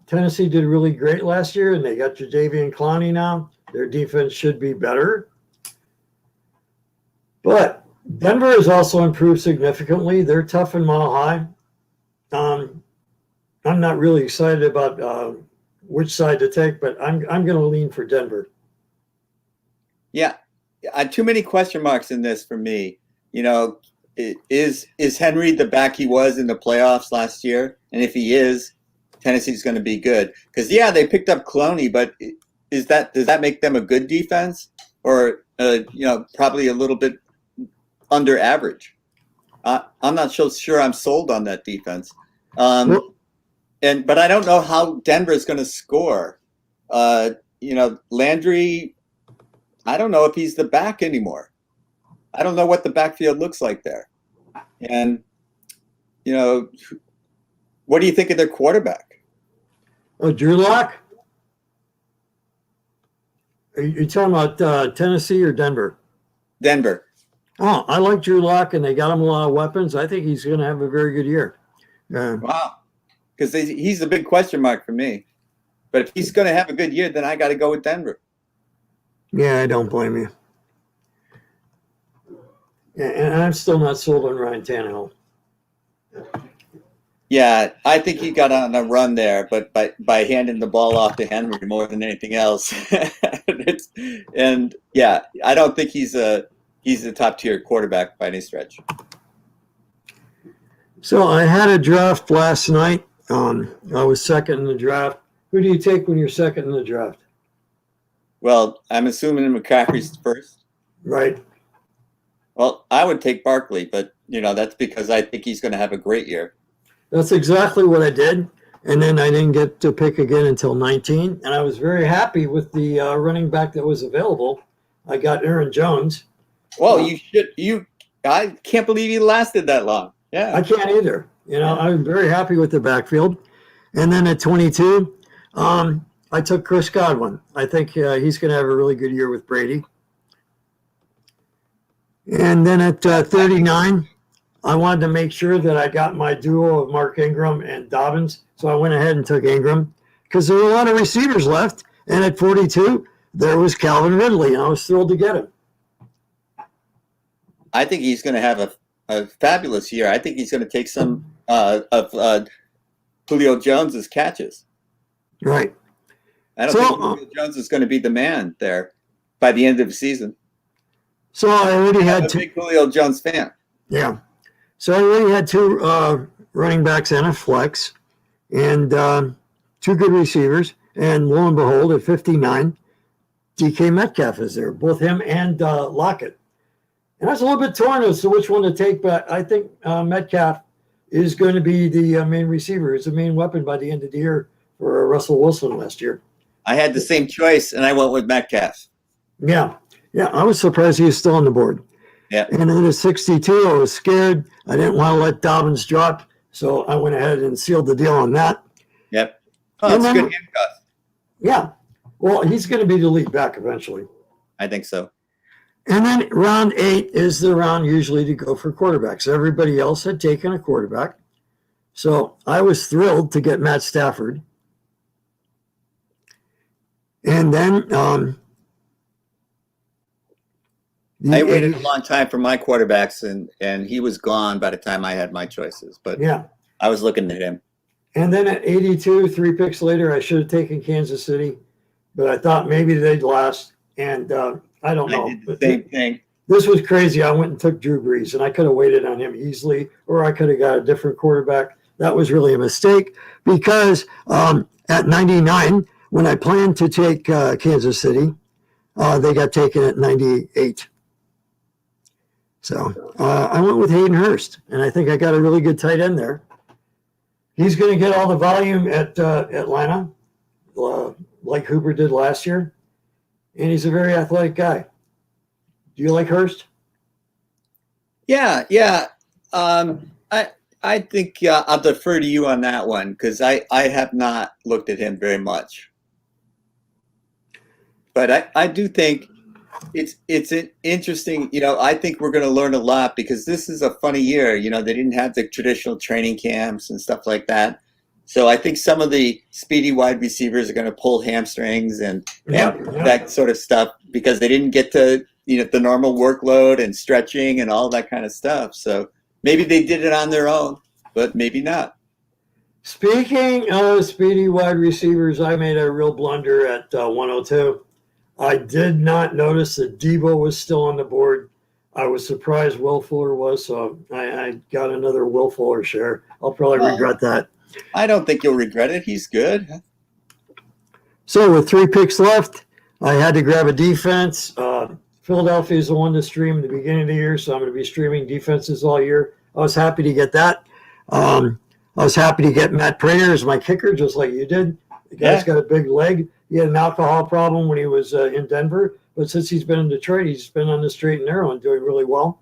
Tennessee did really great last year, and they got Jadeveon Clowney now. Their defense should be better. But Denver has also improved significantly. They're tough in Mile High. I'm not really excited about which side to take, but I'm going to lean for Denver. Yeah, too many question marks in this for me. Is Henry the back he was in the playoffs last year? And if he is, Tennessee's going to be good. Because they picked up Clowney, but does that make them a good defense, or probably a little bit under average? I'm not so sure I'm sold on that defense. Well- But I don't know how Denver is going to score. Landry, I don't know if he's the back anymore. I don't know what the backfield looks like there. And, what do you think of their quarterback? Oh, Drew Lock? Are you talking about Tennessee or Denver? Denver. Oh, I like Drew Lock, and they got him a lot of weapons. I think he's going to have a very good year. Wow. Because he's the big question mark for me. But if he's going to have a good year, then I got to go with Denver. Yeah, I don't blame you. Yeah, and I'm still not sold on Ryan Tannehill. Yeah, I think he got on a run there, but by handing the ball off to Henry more than anything else. I don't think he's a top tier quarterback by any stretch. So I had a draft last night. I was second in the draft. Who do you take when you're second in the draft? Well, I'm assuming McCaffrey's first. Right. Well, I would take Barkley, but that's because I think he's going to have a great year. That's exactly what I did. And then I didn't get to pick again until 19. And I was very happy with the running back that was available. I got Aaron Jones. Well, I can't believe he lasted that long. Yeah. I can't either. I'm very happy with the backfield. And then at 22, I took Chris Godwin. I think he's going to have a really good year with Brady. And then at 39, I wanted to make sure that I got my duo of Mark Ingram and Dobbins. So I went ahead and took Ingram because there were a lot of receivers left. And at 42, there was Calvin Ridley, and I was thrilled to get him. I think he's going to have a fabulous year. I think he's going to take some of Julio Jones's catches. Right. I don't think Julio Jones is going to be the man there by the end of the season. So I already had I'm a big Julio Jones fan. Yeah. So I already had two running backs and a flex and two good receivers. And lo and behold, at 59, DK Metcalf is there, both him and Lockett. And I was a little bit torn as to which one to take, but I think Metcalf is going to be the main receiver. It's the main weapon by the end of the year for Russell Wilson last year. I had the same choice, and I went with Metcalf. Yeah. Yeah, I was surprised he was still on the board. Yeah. And then at 62, I was scared. I didn't want to let Dobbins drop, so I went ahead and sealed the deal on that. Yep. Oh, that's a good handcuff. Yeah. Well, he's going to be the lead back eventually. I think so. And then round 8 is the round usually to go for quarterbacks. Everybody else had taken a quarterback. So I was thrilled to get Matt Stafford. And then I waited a long time for my quarterbacks, and he was gone by the time I had my choices. But yeah, I was looking at him. And then at 82, 3 picks later, I should have taken Kansas City, but I thought maybe they'd last. And I don't know. I did the same thing. This was crazy. I went and took Drew Brees, and I could have waited on him easily, or I could have got a different quarterback. That was really a mistake because at 99, when I planned to take Kansas City, they got taken at 98. So I went with Hayden Hurst, and I think I got a really good tight end there. He's going to get all the volume at Atlanta, like Hooper did last year, and he's a very athletic guy. Do you like Hurst? Yeah. I think I'll defer to you on that one because I have not looked at him very much. But I do think it's an interesting, I think we're going to learn a lot because this is a funny year. They didn't have the traditional training camps and stuff like that. So I think some of the speedy wide receivers are going to pull hamstrings and that sort of stuff because they didn't get to, the normal workload and stretching and all that kind of stuff. So maybe they did it on their own, but maybe not. Speaking of speedy wide receivers, I made a real blunder at 102. I did not notice that Debo was still on the board. I was surprised Will Fuller was, so I got another Will Fuller share. I'll probably regret that. I don't think you'll regret it. He's good. So with 3 picks left, I had to grab a defense. Philadelphia is the one to stream at the beginning of the year, so I'm going to be streaming defenses all year. I was happy to get that. I I was happy to get Matt Prater as my kicker, just like you did. The guy's got a big leg. He had an alcohol problem when he was in Denver, but since he's been in Detroit, he's been on the straight and narrow and doing really well.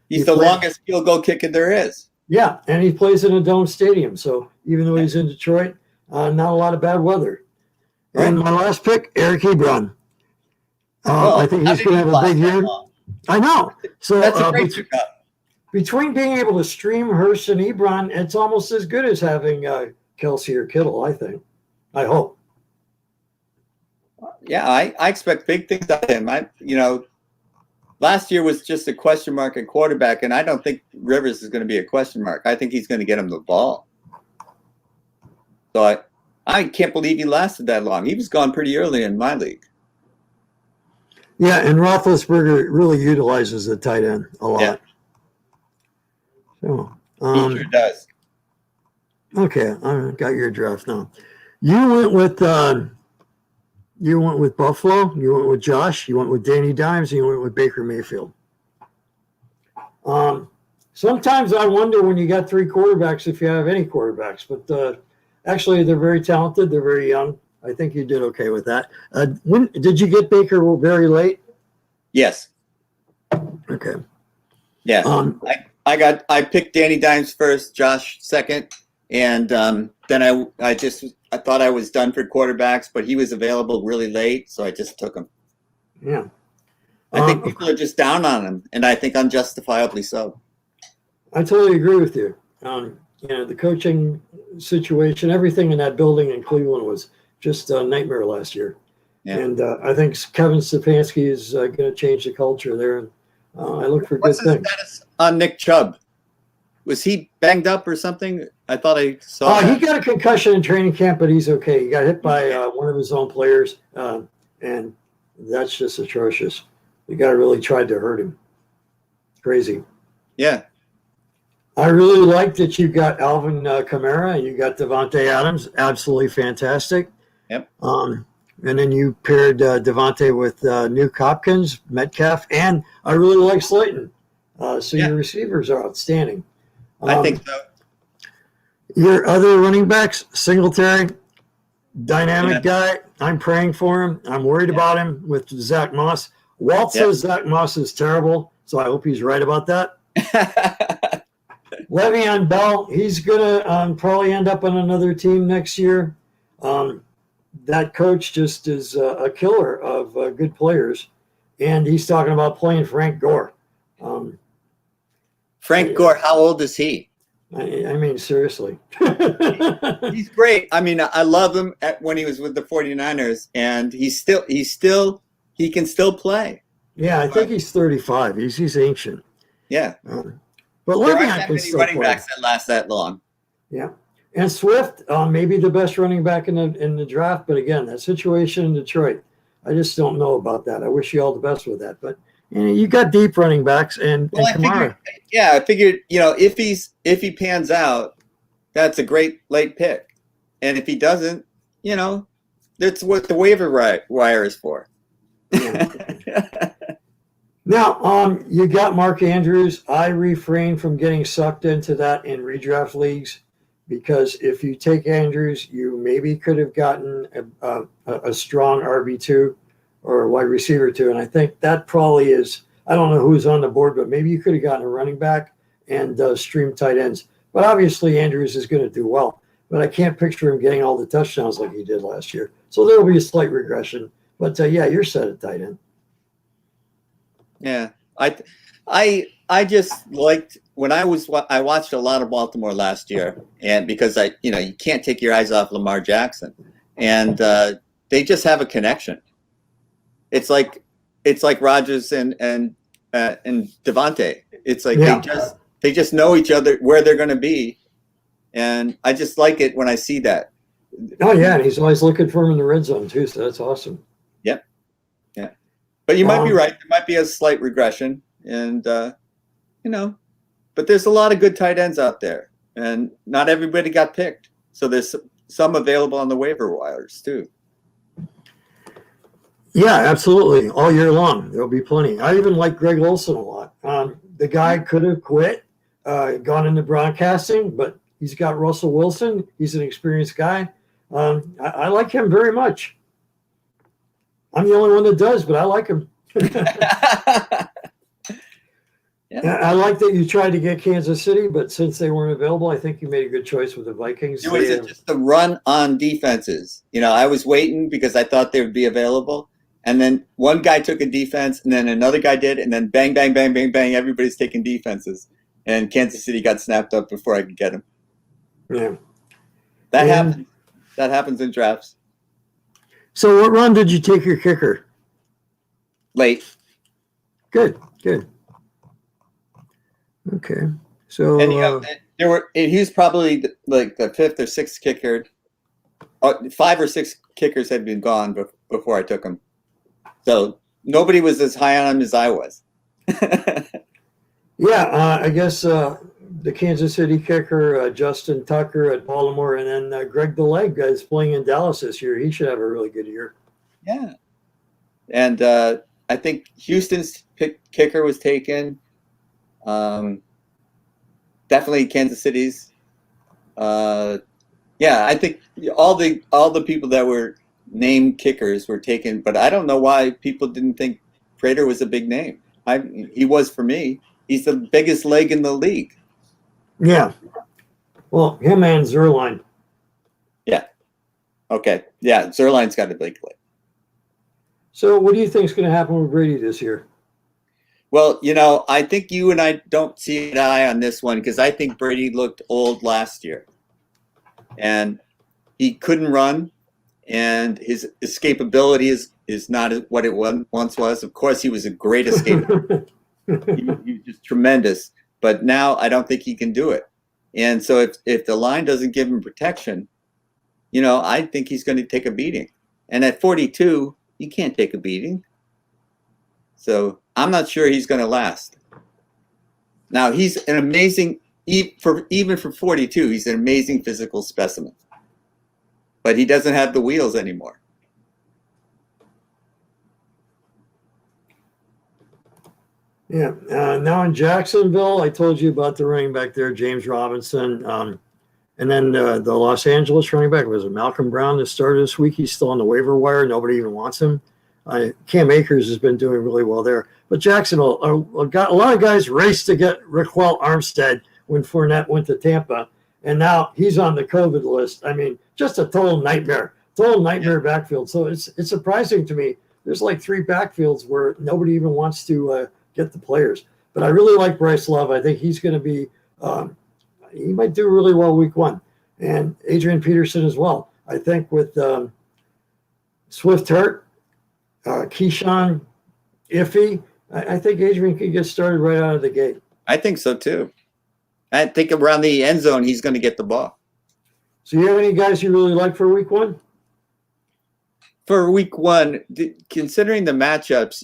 He's the longest field goal kicker there is. Yeah, and he plays in a dome stadium. So even though he's in Detroit, not a lot of bad weather. Right. And my last pick, Eric Hebron. I think he's going to have a big year. I know. So that's a great pickup. Between being able to stream Hurst and Hebron, it's almost as good as having Kelsey or Kittle, I think. I hope. Yeah, I expect big things out of him. Last year was just a question mark at quarterback, and I don't think Rivers is going to be a question mark. I think he's going to get him the ball. So I can't believe he lasted that long. He was gone pretty early in my league. Yeah, and Roethlisberger really utilizes the tight end a lot. Yeah. So, he sure does. Okay, I got your draft now. You went with Buffalo. You went with Josh. You went with Danny Dimes. And you went with Baker Mayfield. Sometimes I wonder when you got three quarterbacks if you have any quarterbacks, but actually they're very talented. They're very young. I think you did okay with that. When did you get Baker very late? Yes. Okay. Yeah. I picked Danny Dimes first, Josh second, and then I thought I was done for quarterbacks, but he was available really late, so I just took him. Yeah. I think people are just down on him, and I think unjustifiably so. I totally agree with you. The coaching situation, everything in that building in Cleveland was just a nightmare last year. Yeah. And I think Kevin Stefanski is going to change the culture there. And I look for good things. What's his status on Nick Chubb? Was he banged up or something? I thought I saw he got a concussion in training camp, but he's okay. He got hit by one of his own players, and that's just atrocious. The guy really tried to hurt him. Crazy. Yeah. I really like that you got Alvin Kamara. You got Devonte Adams. Absolutely fantastic. Yep. And then you paired Devonte with Nuke Hopkins, Metcalf, and I really like Slayton. So your receivers are outstanding. I think so. Your other running backs, Singletary, dynamic guy. I'm praying for him. I'm worried about him with Zach Moss. Walt says Zach Moss is terrible, so I hope he's right about that. Le'Veon Bell, he's going to probably end up on another team next year. That coach just is a killer of good players, and he's talking about playing Frank Gore. Frank Gore, how old is he? I mean, seriously. He's great. I mean, I love him when he was with the 49ers, and he can still play. Yeah, I think he's 35. He's ancient. Yeah. But there aren't that many running backs that last that long. Yeah. And Swift, maybe the best running back in the draft, but again, that situation in Detroit, I just don't know about that. I wish you all the best with that. But you got deep running backs and Kamara. I figured, if he pans out, that's a great late pick. And if he doesn't, that's what the waiver wire is for. Yeah. Now, you got Mark Andrews. I refrain from getting sucked into that in redraft leagues because if you take Andrews, you maybe could have gotten a strong RB2 or a wide receiver 2. And I think that probably is, I don't know who's on the board, but maybe you could have gotten a running back and stream tight ends. But obviously, Andrews is going to do well. But I can't picture him getting all the touchdowns like he did last year. So there will be a slight regression. But, you're set at tight end. Yeah, I just liked when I watched a lot of Baltimore last year, and because you can't take your eyes off Lamar Jackson, and they just have a connection. It's like Rodgers and Devonte. It's like they just know each other where they're going to be, and I just like it when I see that. Oh yeah, and he's always looking for him in the red zone too, so that's awesome. Yep. Yeah. But you might be right. There might be a slight regression, and but there's a lot of good tight ends out there, and not everybody got picked. So there's some available on the waiver wires too. Yeah, absolutely. All year long, there'll be plenty. I even like Greg Olson a lot. The guy could have quit, gone into broadcasting, but He's got Russell Wilson. He's an experienced guy. I like him very much. I'm the only one that does, but I like him. Yeah. I like that you tried to get Kansas City, but since they weren't available, I think you made a good choice with the Vikings. It was just the run on defenses. I was waiting because I thought they would be available. And then one guy took a defense, and then another guy did, and then bang, bang, bang, bang, bang, everybody's taking defenses. And Kansas City got snapped up before I could get him. Yeah. That happens. That happens in drafts. So what round did you take your kicker? Late. Good. Okay. So he was probably like the fifth or sixth kicker. 5 or 6 kickers had been gone before I took him. So nobody was as high on him as I was. Yeah, I guess the Kansas City kicker, Justin Tucker at Baltimore, and then Greg the Leg is playing in Dallas this year. He should have a really good year. Yeah. And I think Houston's kicker was taken. Definitely Kansas City's. I think all the people that were named kickers were taken, but I don't know why people didn't think Prater was a big name. He was for me. He's the biggest leg in the league. Yeah. Well, him and Zerline. Yeah. Okay. Yeah, Zerline's got a big leg. So what do you think is going to happen with Brady this year? Well, I think you and I don't see an eye on this one because I think Brady looked old last year. And he couldn't run, and his escapability is not what it once was. Of course, he was a great escaper. he was just tremendous. But now I don't think he can do it. And so if the line doesn't give him protection, I think he's going to take a beating. And at 42, you can't take a beating. So I'm not sure he's going to last. Now, he's an amazing, even for 42, he's an amazing physical specimen. But he doesn't have the wheels anymore. Yeah. Now in Jacksonville, I told you about the running back there, James Robinson. And then the Los Angeles running back, was it Malcolm Brown that started this week? He's still on the waiver wire. Nobody even wants him. Cam Akers has been doing really well there. But Jacksonville, got a lot of guys raced to get Raquel Armstead when Fournette went to Tampa. And now he's on the COVID list. I mean, just a total nightmare backfield. So it's surprising to me. There's like 3 backfields where nobody even wants to get the players. But I really like Bryce Love. I think he's going to be he might do really well week 1. And Adrian Peterson as well. I think with Swift hurt, Keyshawn iffy, I think Adrian could get started right out of the gate. I think so too. I think around the end zone, he's going to get the ball. So you have any guys you really like for week 1? For week 1, considering the matchups,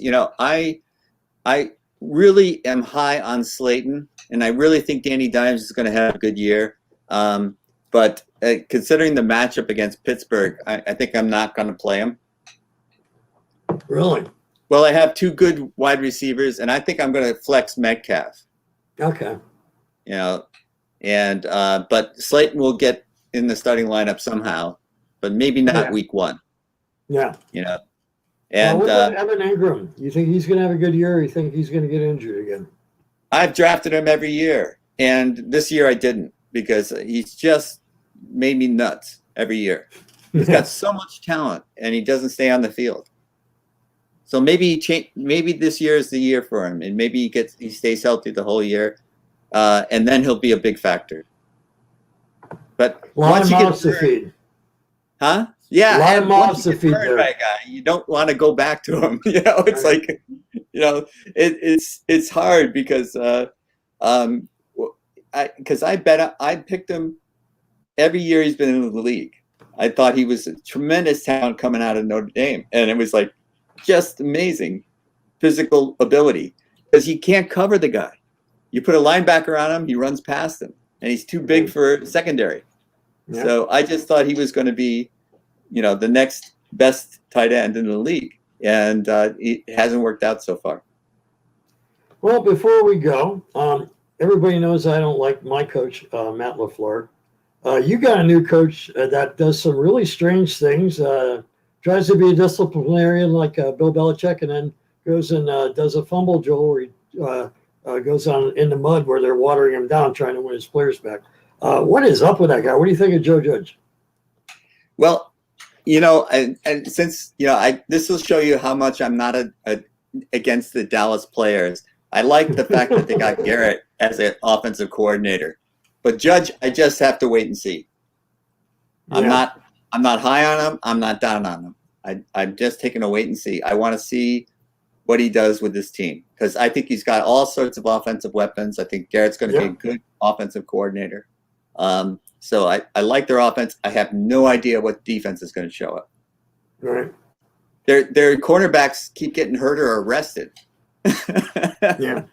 I really am high on Slayton, and I really think Danny Dimes is going to have a good year. But considering the matchup against Pittsburgh, I think I'm not going to play him. Really? Well, I have 2 good wide receivers, and I think I'm going to flex Metcalf. Okay. But Slayton will get in the starting lineup somehow, but maybe not week 1. Yeah. And what about Evan Ingram? You think he's going to have a good year, or you think he's going to get injured again? I've drafted him every year, and this year I didn't because he's just made me nuts every year. He's got so much talent, and he doesn't stay on the field. So maybe this year is the year for him, and maybe he stays healthy the whole year, and then he'll be a big factor. But once you get burned, huh? Yeah, a lot of mouths to feed there. By a guy, you don't want to go back to him. It's like, it's hard because I picked him every year he's been in the league. I thought he was a tremendous talent coming out of Notre Dame, and it was like just amazing physical ability because he can't cover the guy. You put a linebacker on him, he runs past him, and he's too big for secondary. Yeah. So I just thought he was going to be, the next best tight end in the league, and it hasn't worked out so far. Well, before we go, everybody knows I don't like my coach, Matt LaFleur. You got a new coach that does some really strange things. Tries to be a disciplinarian like Bill Belichick, and then goes and does a fumble drill where he goes on in the mud where they're watering him down, trying to win his players back. What is up with that guy? What do you think of Joe Judge? Well, and since this will show you how much I'm not against the Dallas players. I like the fact that they got Garrett as an offensive coordinator, but Judge, I just have to wait and see. I'm not high on him. I'm not down on him. I'm just taking a wait and see. I want to see what he does with this team because I think he's got all sorts of offensive weapons. I think Garrett's going to be a good offensive coordinator. So I like their offense. I have no idea what defense is going to show up. Right. Their cornerbacks keep getting hurt or arrested. Yeah.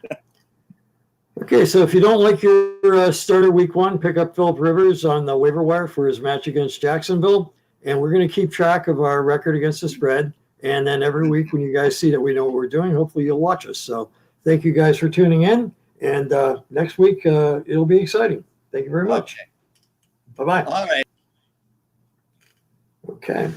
Okay, so if you don't like your starter week 1, pick up Phillip Rivers on the waiver wire for his match against Jacksonville. And we're going to keep track of our record against the spread. And then every week when you guys see that we know what we're doing, hopefully you'll watch us. So thank you guys for tuning in. And next week, it'll be exciting. Thank you very much. Okay. Bye-bye. All right. Okay.